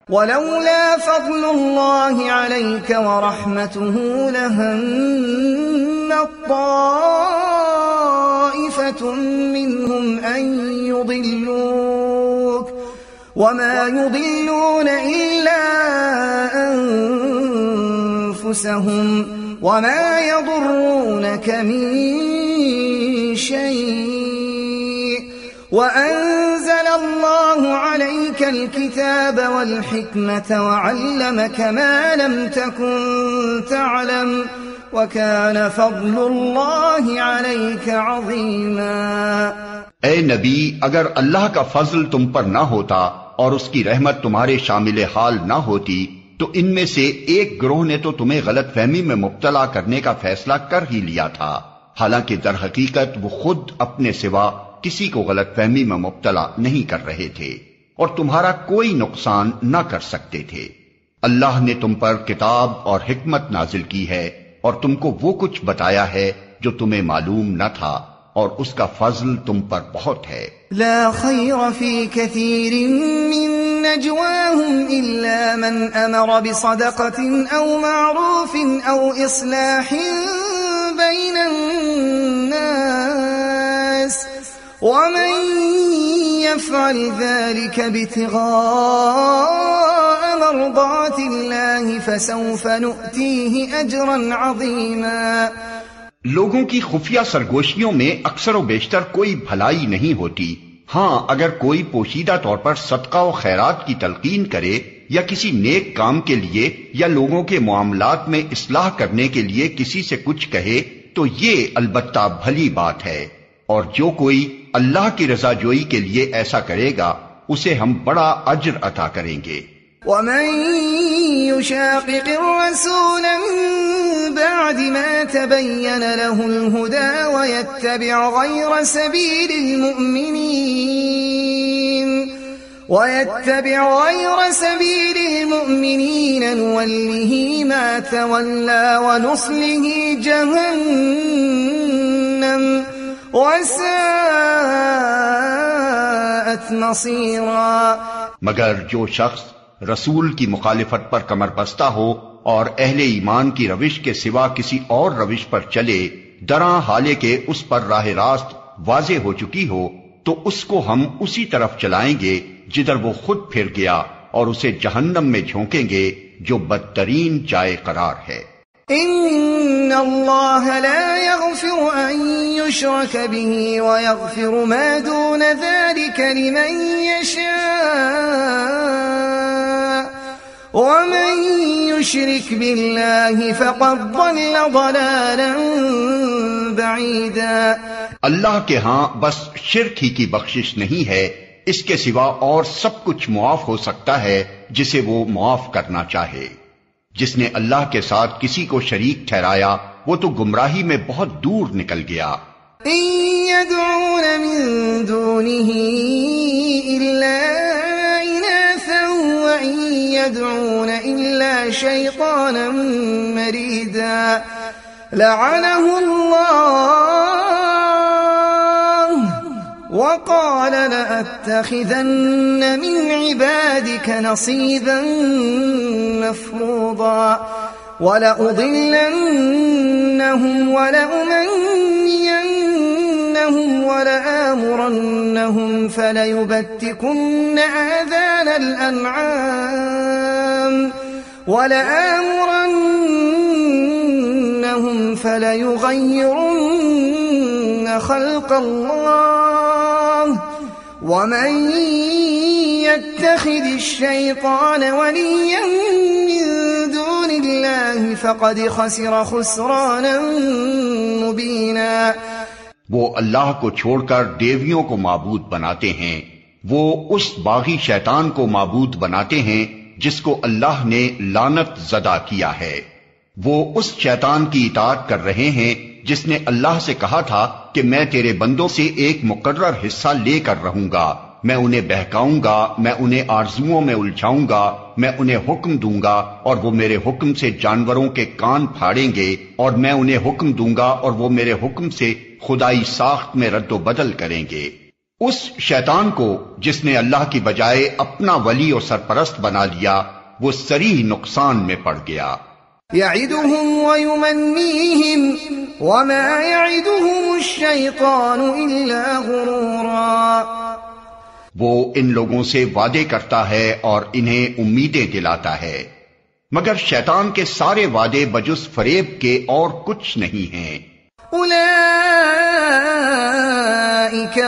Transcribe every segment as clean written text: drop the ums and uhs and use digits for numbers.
ولولا فضل الله عليك ورحمته لهمت طائفة منهم أن يضلوك وما يضلون إلا أنفسهم وما يضرونك من شيء وأنزل الله عليك الكتاب والحكمة وعلمك ما لم تكن تعلم وكان فضل الله عليك عظيما۔ اے نبی، اگر اللہ کا فضل تم پر نہ ہوتا اور اس کی رحمت تمہارے شامل حال نہ ہوتی تو ان میں سے ایک گروہ نے تو تمہیں غلط فہمی میں مبتلا کرنے کا فیصلہ کر ہی لیا تھا، حالانکہ در حقیقت وہ خود اپنے سوا کسی کو غلط فہمی میں مبتلا نہیں کر رہے تھے اور تمہارا کوئی نقصان نہ کر سکتے تھے۔ اللہ نے تم پر کتاب اور حکمت نازل کی ہے اور تم کو وہ کچھ بتایا ہے جو تمہیں معلوم نہ تھا، اور اس کا فضل تم پر بہت ہے۔ لا خیر فی کثیر من نجواهم الا من امر بصدقة او معروف او اصلاح بین الناس ومن يفعل ذلك ابتغاء مرضات الله فسوف نؤتيه اجرا عظيما۔ لوگوں کی خفیہ سرگوشیوں میں اکثر و بیشتر کوئی بھلائی نہیں ہوتی، ہاں اگر کوئی پوشیدہ طور پر صدقہ و خیرات کی تلقین کرے یا کسی نیک کام کے لیے یا لوگوں کے معاملات میں اصلاح کرنے کے لیے کسی سے کچھ کہے تو یہ البتہ بھلی بات ہے، اور جو کوئی اللہ کی رضا جوئی کے لیے ایسا کرے گا اسے ہم بڑا اجر عطا کریں گے۔ ومن يشاقق الرسول من بعد ما تبين له الهدى ويتبع غير سبيل المؤمنين نوله ما تولى ونصله جهنم وساءت مصيرا۔ مگر جو شخص رسول کی مخالفت پر کمر بستہ ہو اور اہل ایمان کی روش کے سوا کسی اور روش پر چلے، دراں حالے کے اس پر راہ راست واضح ہو چکی ہو، تو اس کو ہم اسی طرف چلائیں گے جدھر وہ خود پھر گیا، اور اسے جہنم میں جھونکیں گے جو بدترین جائے قرار ہے۔ ان اللہ لا يغفر ان يشرك به ويغفر ما دون ذلك لمن يشاء ومن يشرك بالله فقد ضل ضلالا بعيدا۔ اللہ کے ہاں بس شرک ہی کی بخشش نہیں ہے، اس کے سوا اور سب کچھ معاف ہو سکتا ہے جسے وہ معاف کرنا چاہے۔ جس نے اللہ کے ساتھ کسی کو شریک ٹھہرایا وہ تو گمراہی میں بہت دور نکل گیا۔ ان يدعون من دونه الا اناثا وان يدعون الا شيطانا مريدا لعنه الله وقال لأتخذن من عبادك نصيبا مفروضا ولأضلنهم ولأمنينهم ولآمرنهم فليبتكن آذان الأنعام ولآمرنهم فليغيرن خلق الله ومن يتخذ الشيطان وليا من دون الله فقد خسر خسرانا مبينا۔ وہ اللہ کو چھوڑ کر دیویوں کو معبود بناتے ہیں، وہ اس باغی شیطان کو معبود بناتے ہیں جس کو اللہ نے لعنت زدہ کیا ہے۔ وہ اس شیطان کی اطاعت کر رہے ہیں جس نے اللہ سے کہا تھا کہ میں تیرے بندوں سے ایک مقرر حصہ لے کر رہوں گا، میں انہیں بہکاؤں گا، میں انہیں آرزوؤں میں الجھاؤں گا، میں انہیں حکم دوں گا اور وہ میرے حکم سے جانوروں کے کان پھاڑیں گے، اور میں انہیں حکم دوں گا اور وہ میرے حکم سے خدائی ساخت میں رد و بدل کریں گے۔ اس شیطان کو جس نے اللہ کی بجائے اپنا ولی اور سرپرست بنا لیا وہ صریح نقصان میں پڑ گیا۔ يعدهم ويمنيهم وما يعدهم الشيطان إلا غرورا، وہ ان لوگوں سے وعدے کرتا ہے اور انہیں امیدیں دلاتا ہے، مگر شیطان کے سارے وعدے بجز فریب کے اور کچھ نہیں ہیں۔ أولئك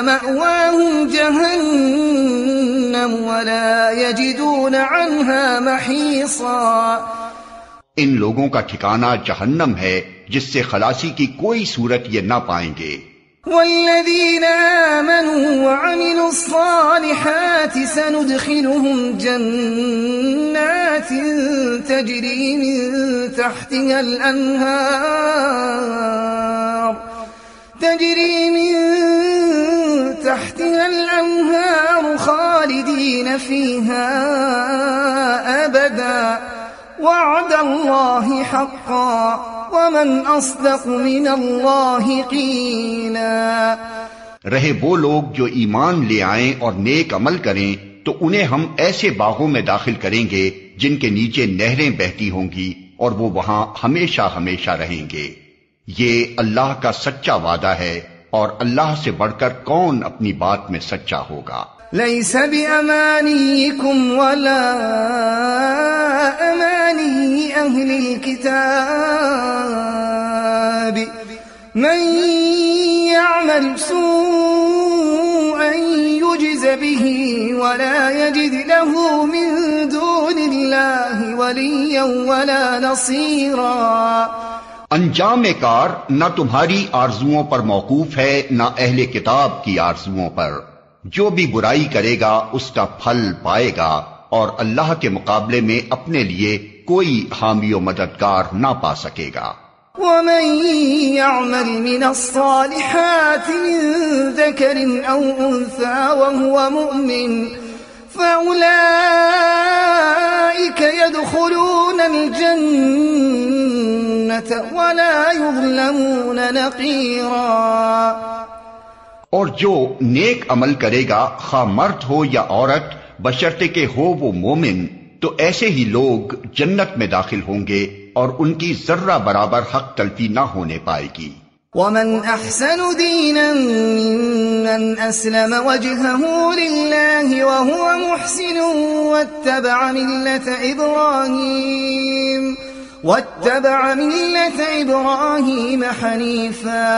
مأواهم جهنم ولا يجدون عنها محيصا، ان لوگوں کا ٹھکانہ جہنم ہے جس سے خلاصی کی کوئی صورت یہ نہ پائیں گے۔ والذين آمنوا وعملوا الصالحات سندخلهم جنات تجري من تحتها الأنهار خالدين فيها أبدا وعد الله حقا ومن اصدق من الله قیلا۔ رہے وہ لوگ جو ایمان لے آئیں اور نیک عمل کریں تو انہیں ہم ایسے باغوں میں داخل کریں گے جن کے نیچے نہریں بہتی ہوں گی اور وہ وہاں ہمیشہ ہمیشہ رہیں گے۔ یہ اللہ کا سچا وعدہ ہے اور اللہ سے بڑھ کر کون اپنی بات میں سچا ہوگا۔ ليس بأمانيكم ولا أماني أهل الكتاب من يعمل سوءا يجز به ولا يجد له من دون الله وليا ولا نصيرا۔ انجام کار نہ تمہاری آرزوؤں پر موقوف ہے نہ اہل کتاب کی آرزوؤں پر، جو بھی برائی کرے گا اس کا پھل پائے گا اور اللہ کے مقابلے میں اپنے لیے کوئی حامی و مددگار نہ پا سکے گا۔ ومن يعمل من الصالحات من ذكر أو أنثى وهو مؤمن فأولئك يدخلون الجنة ولا يظلمون نقيرا۔ اور جو نیک عمل کرے گا خواہ مرد ہو یا عورت بشرطے کہ ہو وہ مومن تو ایسے ہی لوگ جنت میں داخل ہوں گے اور ان کی ذرہ برابر حق تلفی نہ ہونے پائے گی۔ ومن احسن دینا ممن اسلم وجهه لله وهو محسن واتبع ملة إبراهيم حنيفا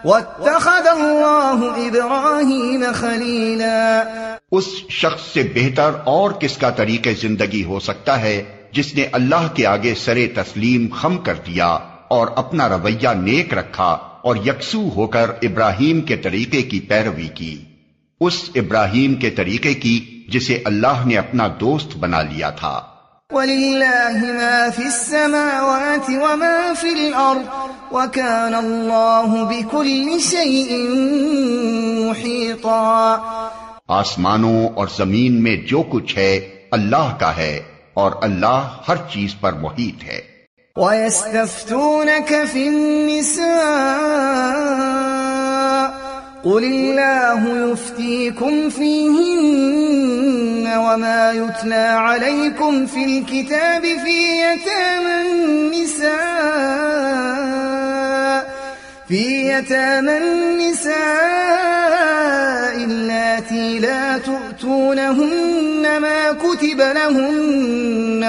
واتخذ الله إبراهيم خليلا۔ اس شخص سے بہتر اور کس کا طریق زندگی ہو سکتا ہے جس نے اللہ کے آگے سرے تسلیم خم کر دیا اور اپنا رویہ نیک رکھا اور یکسو ہو کر ابراہیم کے طریقے کی پیروی کی، اس ابراہیم کے طریقے کی جسے اللہ نے اپنا دوست بنا لیا تھا۔ وَلِلَّهِ مَا فِي السَّمَاوَاتِ وَمَا فِي الْأَرْضِ وَكَانَ اللَّهُ بِكُلِّ شَيْءٍ مُحِيطًا۔ آسمانوں اور زمین میں جو کچھ ہے اللہ کا ہے اور اللہ ہر چیز پر محیط ہے۔ وَيَسْتَفْتُونَكَ فِي النِّسَاءِ قُلِ اللَّهُ يُفْتِيكُمْ فِيهِنَّ وَمَا يُتْلَى عَلَيْكُمْ فِي الْكِتَابِ فِي يَتَامَى النِّسَاءِ اللَّاتِي لَا تُؤْتُونَهُنَّ مَا كُتِبَ لَهُنَّ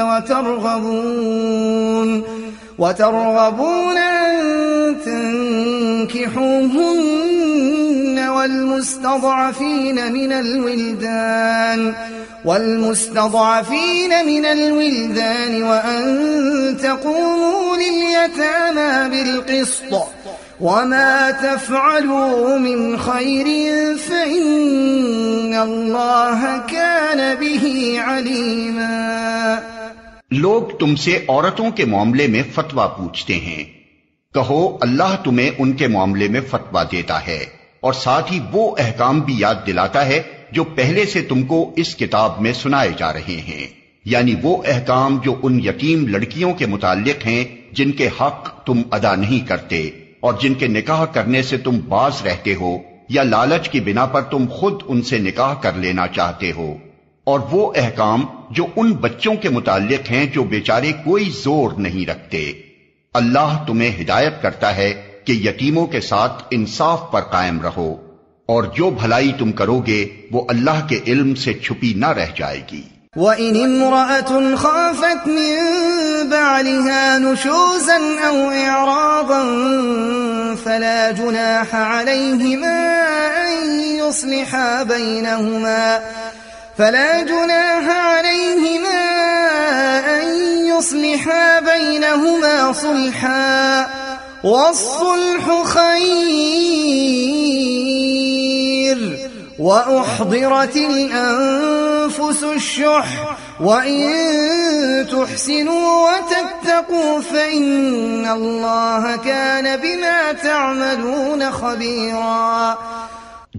وترغبون أن تنكحوهن والمستضعفين من الولدان وأن تقوموا لليتامى بالقسط وما تفعلوا من خير فإن الله كان به عليما۔ لوگ تم سے عورتوں کے معاملے میں فتویٰ پوچھتے ہیں، کہو اللہ تمہیں ان کے معاملے میں فتویٰ دیتا ہے اور ساتھ ہی وہ احکام بھی یاد دلاتا ہے جو پہلے سے تم کو اس کتاب میں سنائے جا رہے ہیں، یعنی وہ احکام جو ان یتیم لڑکیوں کے متعلق ہیں جن کے حق تم ادا نہیں کرتے اور جن کے نکاح کرنے سے تم باز رہتے ہو، یا لالچ کی بنا پر تم خود ان سے نکاح کر لینا چاہتے ہو، اور وہ احکام جو ان بچوں کے متعلق ہیں جو بیچارے کوئی زور نہیں رکھتے، اللہ تمہیں ہدایت کرتا ہے کہ یتیموں کے ساتھ انصاف پر قائم رہو، اور جو بھلائی تم کرو گے وہ اللہ کے علم سے چھپی نہ رہ جائے گی۔ وَإِنِ امْرَأَةٌ خَافَتْ مِن بَعْلِهَا نُشُوزًا أَوْ إِعْرَاضًا فَلَا جُنَاحَ عَلَيْهِمَا أَن يُصْلِحَا بَيْنَهُمَا صُلْحًا وَالصُّلْحُ خَيْرٌ وَأُحْضِرَتِ الْأَنفُسُ الشُّحَّ وَإِن تُحْسِنُوا وَتَتَّقُوا فَإِنَّ اللَّهَ كَانَ بِمَا تَعْمَلُونَ خَبِيرًا۔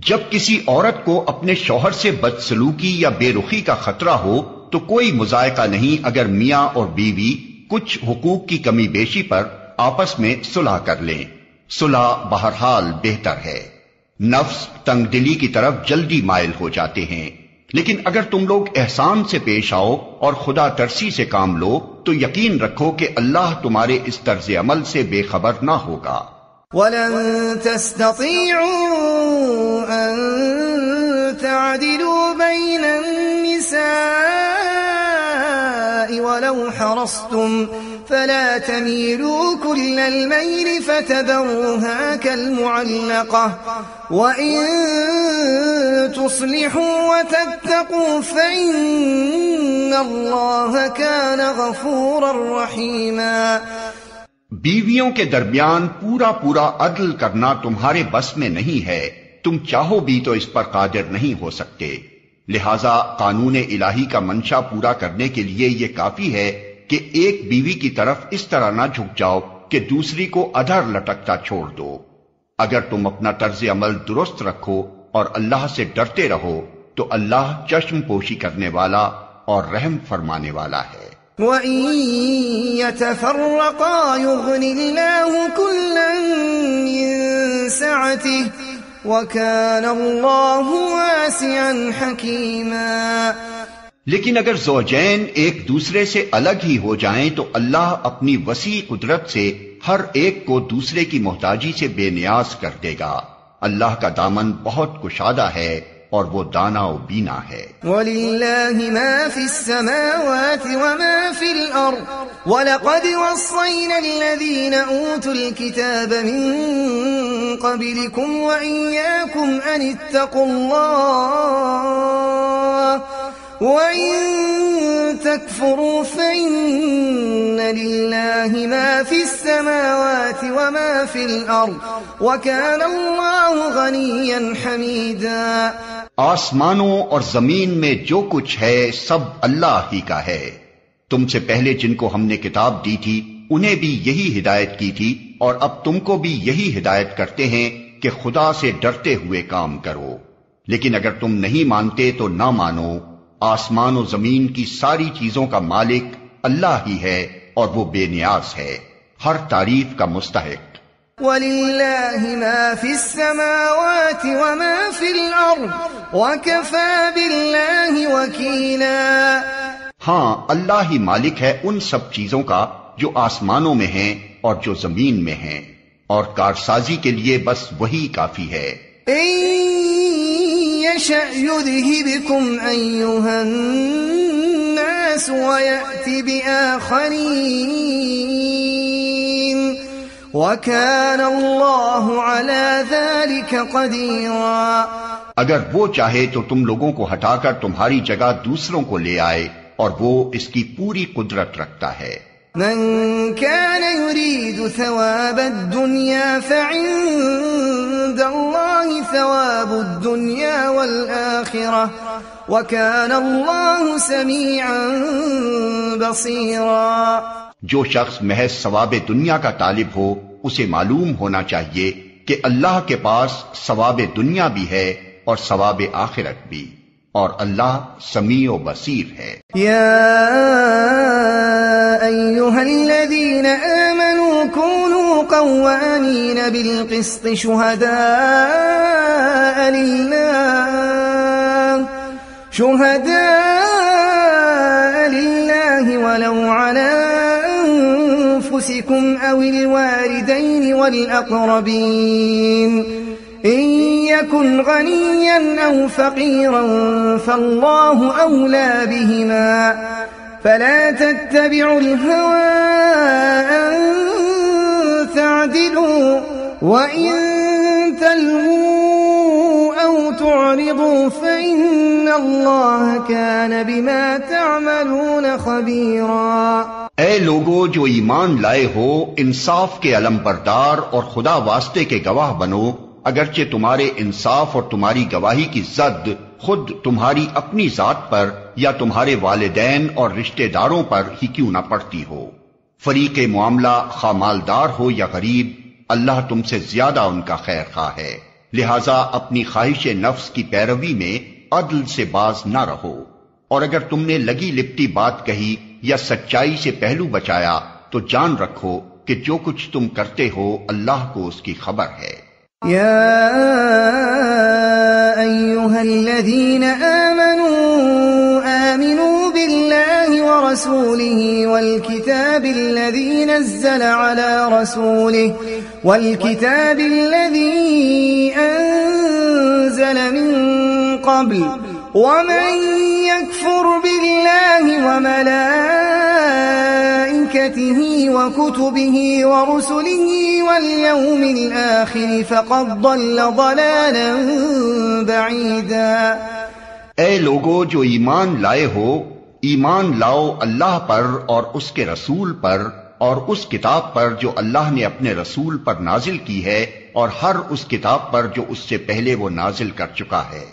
جب کسی عورت کو اپنے شوہر سے بدسلوکی یا بے رخی کا خطرہ ہو تو کوئی مذائقہ نہیں اگر میاں اور بیوی کچھ حقوق کی کمی بیشی پر آپس میں صلح کر لیں۔ صلح بہرحال بہتر ہے۔ نفس تنگ دلی کی طرف جلدی مائل ہو جاتے ہیں، لیکن اگر تم لوگ احسان سے پیش آؤ اور خدا ترسی سے کام لو تو یقین رکھو کہ اللہ تمہارے اس طرز عمل سے بے خبر نہ ہوگا۔ وَلَن تَسْتَطِيعُوا أَن تَعْدِلُوا بَيْنَ النِّسَاءِ وَلَوْ حَرَصْتُمْ فَلَا تَمِيلُوا كُلَّ الْمَيْلِ فَتَذَرُوهَا كَالْمُعَلَّقَةِ وَإِن تُصْلِحُوا وَتَتَّقُوا فَإِنَّ اللَّهَ كَانَ غَفُورًا رَحِيمًا۔ بیویوں کے درمیان پورا عدل کرنا تمہارے بس میں نہیں ہے، تم چاہو بھی تو اس پر قادر نہیں ہو سکتے، لہذا قانون الہی کا منشا پورا کرنے کے لیے یہ کافی ہے کہ ایک بیوی کی طرف اس طرح نہ جھک جاؤ کہ دوسری کو ادھر لٹکتا چھوڑ دو۔ اگر تم اپنا طرز عمل درست رکھو اور اللہ سے ڈرتے رہو تو اللہ چشم پوشی کرنے والا اور رحم فرمانے والا ہے۔ وَإِن يَتَفَرَّقَا يُغْنِ اللَّهُ كُلًّا مِّن سَعَتِهِ وَكَانَ اللَّهُ وَاسِعًا حَكِيمًا۔ لیکن اگر زوجین ایک دوسرے سے الگ ہی ہو جائیں تو اللہ اپنی وسیع قدرت سے ہر ایک کو دوسرے کی محتاجی سے بے نیاز کر دے گا۔ اللہ کا دامن بہت کشادہ ہے اور وہ دانا و بینا ہے۔ وَلِلَّهِ مَا فِي السَّمَاوَاتِ وَمَا فِي الْأَرْضِ وَلَقَدْ وَصَّيْنَا الَّذِينَ أُوتُوا الْكِتَابَ مِن قَبْلِكُمْ وَإِيَّاكُمْ أَنِ اتَّقُوا اللَّهَ وَإِن تَكْفُرُوا فَإِنَّ لِلَّهِ مَا فِي السَّمَاوَاتِ وَمَا فِي الْأَرْضِ وَكَانَ اللَّهُ غَنِيًّا حَمِيدًا۔ آسمانوں اور زمین میں جو کچھ ہے سب اللہ ہی کا ہے۔ تم سے پہلے جن کو ہم نے کتاب دی تھی انہیں بھی یہی ہدایت کی تھی، اور اب تم کو بھی یہی ہدایت کرتے ہیں کہ خدا سے ڈرتے ہوئے کام کرو۔ لیکن اگر تم نہیں مانتے تو نہ مانو، آسمان و زمین کی ساری چیزوں کا مالک اللہ ہی ہے اور وہ بے نیاز ہے، ہر تعریف کا مستحق۔ وَلِلَّهِ مَا فِي السَّمَاوَاتِ وَمَا فِي الْأَرْضِ وَكَفَى بِاللَّهِ وَكِيلًا۔ ہاں، اللہ ہی مالک ہے ان سب چیزوں کا جو آسمانوں میں ہیں اور جو زمین میں ہیں، اور کارسازی کے لیے بس وہی کافی ہے۔ يَشَأْ يُذْهِبْكُمْ أَيُّهَا النَّاسُ وَيَأْتِ بِآخَرِينَ وَكَانَ اللَّهُ عَلَى ذَلِكَ قَدِيرًا۔ اگر وہ چاہے تو تم لوگوں کو ہٹا کر تمہاری جگہ دوسروں کو لے آئے، اور وہ اس کی پوری قدرت رکھتا ہے۔ من كان يريد ثواب الدنيا فعند الله ثواب الدنيا والآخرة وكان الله سميعا بصيرا۔ جو شخص محض ثواب دنیا کا طالب ہو اسے معلوم ہونا چاہیے کہ اللہ کے پاس ثواب دنیا بھی ہے اور ثواب آخرت بھی، اور اللہ سمیع و بصیر ہے۔ یا ایھا الذین آمنوا كونوا قوامین بالقسط شهداء لله ولو على أنفسكم أو الوالدين والأقربين إن يكن غنيا أو فقيرا فالله أولى بهما فلا تتبعوا الهوى أن تعدلوا وإن تلووا أو تعرضوا فإن الله كان بما تعملون خبيرا. اے لوگو جو ایمان لائے ہو، انصاف کے علم بردار اور خدا واسطے کے گواہ بنو، اگرچہ تمہارے انصاف اور تمہاری گواہی کی زد خود تمہاری اپنی ذات پر یا تمہارے والدین اور رشتہ داروں پر ہی کیوں نہ پڑتی ہو. فریق معاملہ خواہ مالدار ہو یا غریب، اللہ تم سے زیادہ ان کا خیر خواہ ہے، لہذا اپنی خواہش نفس کی پیروی میں عدل سے باز نہ رہو، اور اگر تم نے لگی لپٹی بات کہی یا سچائی سے پہلو بچایا تو جان رکھو کہ جو کچھ تم کرتے ہو اللہ کو اس کی خبر ہے. يا أيها الذين آمنوا بالله ورسوله والكتاب الذي نزل على رسوله والكتاب الذي أنزل من قبل ومن يكفر بالله وملائكته وكتبه ورسله واليوم الآخر فقد ضل ضلالا بعيدا. اے لوگو جو ایمان لائے ہو، ایمان لاؤ اللہ پر اور اس کے رسول پر اور اس کتاب پر جو اللہ نے اپنے رسول پر نازل کی ہے اور ہر اس کتاب پر جو اس سے پہلے وہ نازل کر چکا ہے.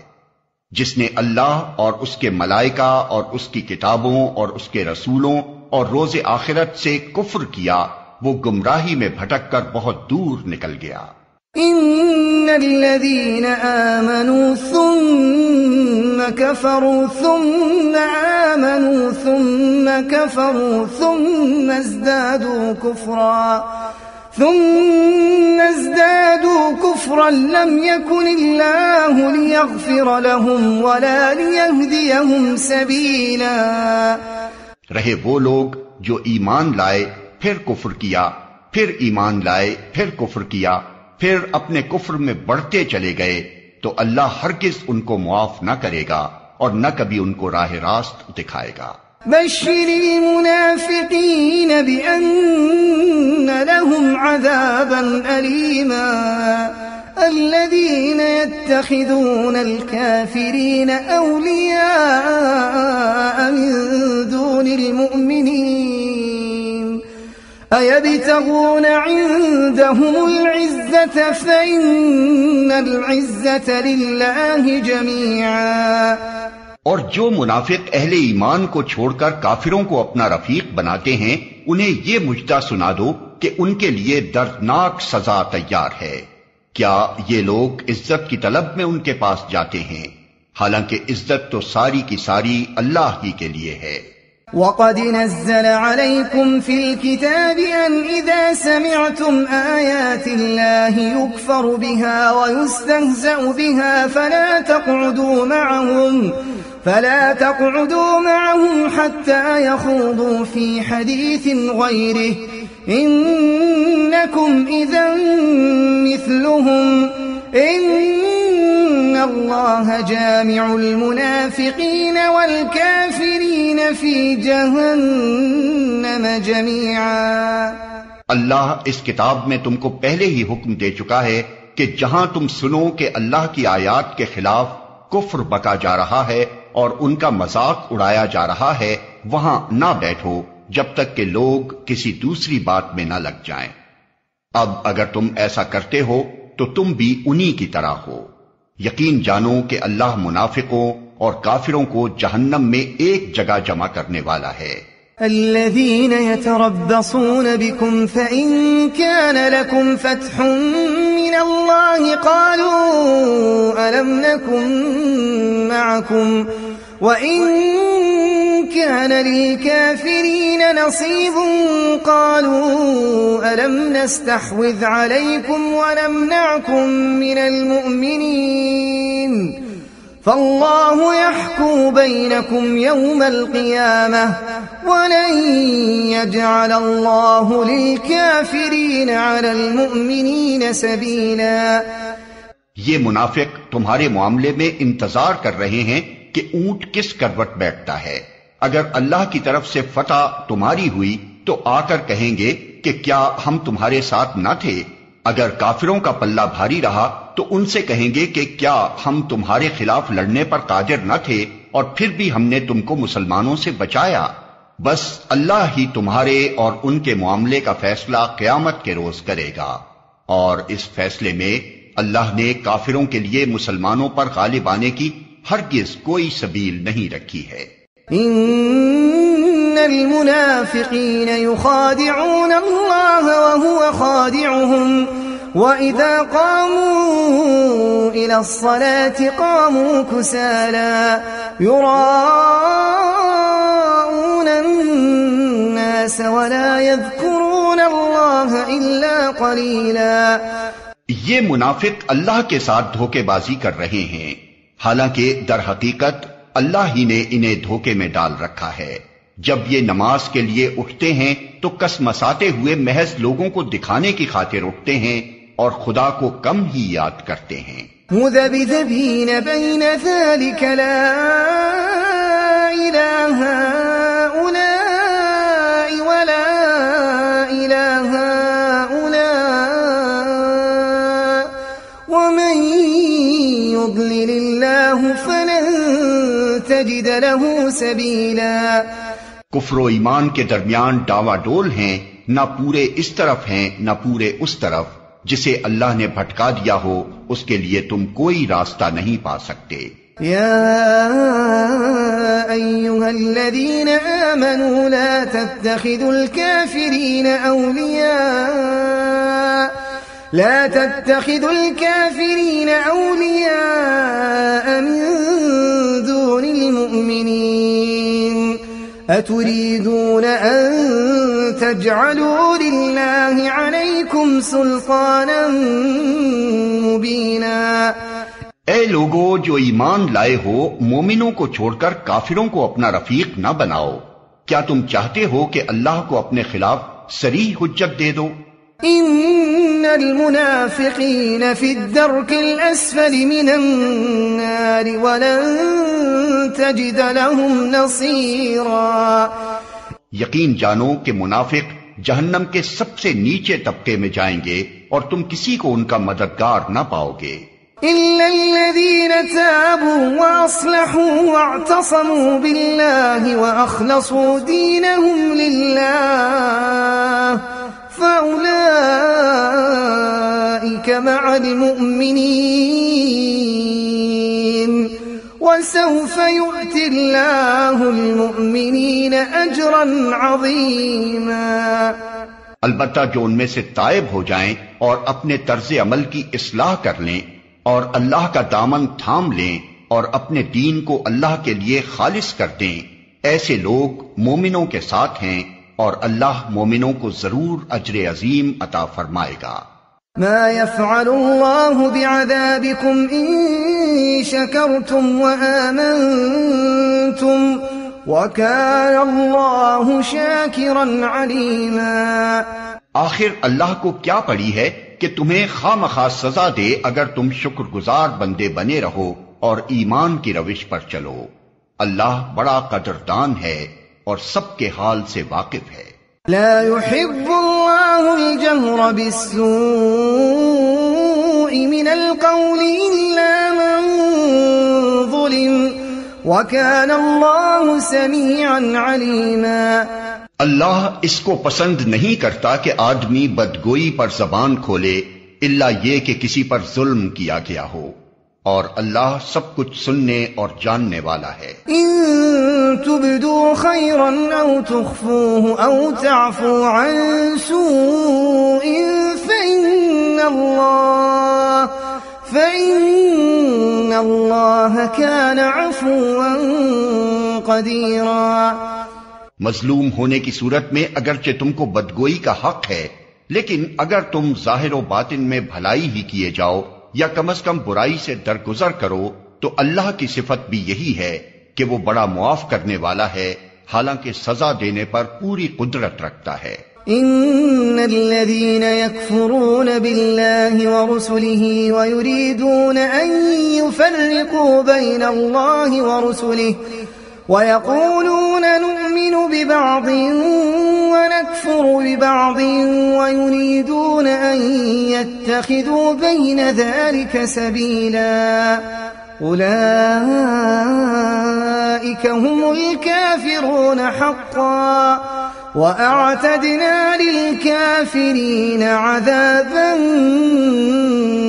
جس نے اللہ اور اس کے ملائکہ اور اس کی کتابوں اور اس کے رسولوں اور روز آخرت سے کفر کیا، وہ گمراہی میں بھٹک کر بہت دور نکل گیا. ان الذين آمنوا ثم كفروا ثم آمنوا ثم كفروا ثم ازدادوا كفرا لم يكن الله ليغفر لهم ولا ليهديهم سبيلا. رہے وہ لوگ جو ایمان لائے پھر کفر کیا، پھر ایمان لائے پھر کفر کیا، پھر اپنے کفر میں بڑھتے چلے گئے، تو اللہ ہرگز ان کو معاف نہ کرے گا اور نہ کبھی ان کو راہ راست دکھائے گا. بشر المنافقين بأن لهم عذابا أليما الذين يتخذون الكافرين أولياء من دون المؤمنين أيبتغون عندهم العزة فإن العزة لله جميعا. اور جو منافق اہل ایمان کو چھوڑ کر کافروں کو اپنا رفیق بناتے ہیں، انہیں یہ مجدہ سنا دو کہ ان کے لیے دردناک سزا تیار ہے. کیا یہ لوگ عزت کی طلب میں ان کے پاس جاتے ہیں؟ حالانکہ عزت تو ساری کی ساری اللہ ہی کے لیے ہے. وَقَدْ نَزَّلَ عَلَيْكُمْ فِي الْكِتَابِ أَنْ إِذَا سَمِعْتُمْ آيَاتِ اللَّهِ يُكْفَرُ بِهَا وَيُسْتَهْزَأُ بِهَا فلا تقعدوا معهم حتى يخوضوا في حديث غيره إنكم إذا مثلهم إن الله جامع المنافقين والكافرين في جهنم جميعا. اللہ اس کتاب میں تم کو پہلے ہی حکم دے چکا ہے کہ جہاں تم سنو کہ اللہ کی آیات کے خلاف کفر بکا جا رہا ہے اور ان کا مذاق اڑایا جا رہا ہے، وہاں نہ بیٹھو جب تک کہ لوگ کسی دوسری بات میں نہ لگ جائیں. اب اگر تم ایسا کرتے ہو تو تم بھی انہی کی طرح ہو. یقین جانو کہ اللہ منافقوں اور کافروں کو جہنم میں ایک جگہ جمع کرنے والا ہے. الذين يتربصون بكم فإن كان لكم فتح من الله قالوا ألم نكن معكم وإن كان للكافرين نصيب قالوا ألم نستحوذ عليكم ونمنعكم من المؤمنين فالله يحكم بينكم يوم القيامة ولن يجعل الله للكافرين على المؤمنين سبيلا۔ یہ منافق تمہارے معاملے میں انتظار کر رہے ہیں کہ اونٹ کس کروٹ بیٹھتا ہے۔ اگر اللہ کی طرف سے فتح تمہاری ہوئی تو آ کر کہیں گے کہ کیا ہم تمہارے ساتھ نہ تھے؟ اگر کافروں کا پلہ بھاری رہا تو ان سے کہیں گے کہ کیا ہم تمہارے خلاف لڑنے پر قادر نہ تھے اور پھر بھی ہم نے تم کو مسلمانوں سے بچایا؟ بس اللہ ہی تمہارے اور ان کے معاملے کا فیصلہ قیامت کے روز کرے گا، اور اس فیصلے میں اللہ نے کافروں کے لیے مسلمانوں پر غالب آنے کی ہرگز کوئی سبیل نہیں رکھی ہے۔ ان المنافقین یخادعون اللہ وهو خادعهم وَإِذَا قَامُوا إِلَى الصَّلَاةِ قَامُوا كُسَالَى يُرَاءُونَ النَّاسَ وَلَا يَذْكُرُونَ اللَّهَ إِلَّا قَلِيلًا۔ یہ منافق اللہ کے ساتھ دھوکے بازی کر رہے ہیں، حالانکہ در حقیقت اللہ ہی نے انہیں دھوکے میں ڈال رکھا ہے۔ جب یہ نماز کے لیے اٹھتے ہیں تو کسمساتے ہوئے محض لوگوں کو دکھانے کی خاطر اٹھتے ہیں اور خدا کو کم ہی یاد کرتے ہیں۔ مذبذبین بین ذلک لا الہ ہؤلاء ولا الہ ہؤلاء ومن یضلل اللہ فلن تجد له سبیلا۔ کفر و ایمان کے درمیان ڈاوا ڈول ہیں، نہ پورے اس طرف ہیں نہ پورے اس طرف۔ جسے اللہ نے بھٹکا دیا ہو اس کے لیے تم کوئی راستہ نہیں پا سکتے۔ یا ایھا الذین آمنوا لا تتخذوا الکافرین اولیاء من دون المؤمنین اتريدون ان تجعلوا لله عليكم سلطانا مبينا۔ اے لوگو جو ایمان لائے ہو، مومنوں کو چھوڑ کر کافروں کو اپنا رفیق نہ بناؤ۔ کیا تم چاہتے ہو کہ اللہ کو اپنے خلاف صریح حجت دے دو؟ ان المنافقین فی الدرک الاسفل من النار ولن تجد لهم نصیرا۔ یقین جانو کہ منافق جہنم کے سب سے نیچے طبقے میں جائیں گے اور تم کسی کو ان کا مددگار نہ پاؤ گے۔ الا الذین تابوا واصلحوا واعتصموا باللہ واخلصوا دینهم للہ فأولئك مع المؤمنين وسوف يؤتي الله المؤمنين أجرا عظيما۔ البتہ جو ان میں سے تائب ہو جائیں اور اپنے طرز عمل کی اصلاح کر لیں اور اللہ کا دامن تھام لیں اور اپنے دین کو اللہ کے لیے خالص کر دیں، ایسے لوگ مومنوں کے ساتھ ہیں اور اللہ مومنوں کو ضرور اجر عظیم عطا فرمائے گا۔ ما يفعل الله بعذابكم ان شكرتم وآمنتم وكان الله شاكرا عليما۔ آخر اللہ کو کیا پڑی ہے کہ تمہیں خواہ سزا دے اگر تم شکر گزار بندے بنے رہو اور ایمان کی روش پر چلو۔ اللہ بڑا قدردان ہے اور سب کے حال سے واقف ہے۔ لا يحب الله الجهر بالسوء من القول إلا من ظلم وكان الله سميعا عليما۔ اللہ اس کو پسند نہیں کرتا کہ آدمی بدگوئی پر زبان کھولے الا یہ کہ کسی پر ظلم کیا گیا ہو، اور اللہ سب کچھ سننے اور جاننے والا ہے۔ ان تبدوا خيرا او تخفوه او تعفوا عن سوء فإن الله كان عفوا قديرا. مظلوم ہونے کی صورت میں اگرچہ تم کو بدگوئی کا حق ہے، لیکن اگر تم ظاہر و باطن میں بھلائی ہی کیے جاؤ یا کم از کم برائی سے درگزر کرو تو اللہ کی صفت بھی یہی ہے کہ وہ بڑا معاف کرنے والا ہے، حالانکہ سزا دینے پر پوری قدرت رکھتا ہے. ان الذين يكفرون بالله ورسله ويريدون ان يفرقوا بين الله ورسله ويقولون نؤمن ببعض ونكفر ببعض ويريدون ان يتخذوا بين ذلك سبيلا اولئك هم الكافرون حقا وَأَعْتَدْنَا لِلْكَافِرِينَ عَذَابًا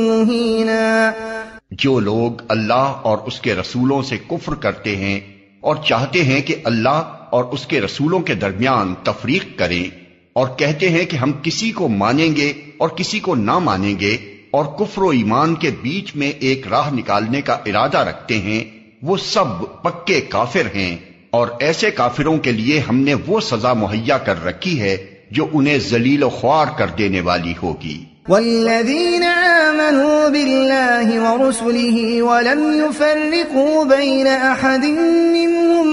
مُهِينًا. جو لوگ اللہ اور اس کے رسولوں سے کفر کرتے ہیں اور چاہتے ہیں کہ اللہ اور اس کے رسولوں کے درمیان تفریق کریں اور کہتے ہیں کہ ہم کسی کو مانیں گے اور کسی کو نہ مانیں گے اور کفر و ایمان کے بیچ میں ایک راہ نکالنے کا ارادہ رکھتے ہیں، وہ سب پکے کافر ہیں، اور ایسے کافروں کے لیے ہم نے وہ سزا مہیا کر رکھی ہے جو انہیں ذلیل و خوار کر دینے والی ہوگی. والذین آمنوا باللہ ورسلہ ولم يفرقوا بین احد منهم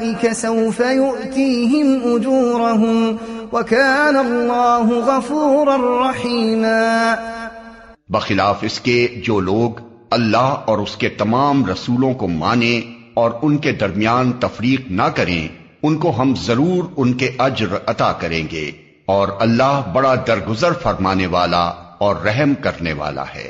اولئک سوف یؤتیہم اجورہم وکان اللہ غفورا رحیما. بخلاف اس کے جو لوگ اللہ اور اس کے تمام رسولوں کو مانیں اور ان کے درمیان تفریق نہ کریں، ان کو ہم ضرور ان کے اجر عطا کریں گے، اور اللہ بڑا درگزر فرمانے والا اور رحم کرنے والا ہے.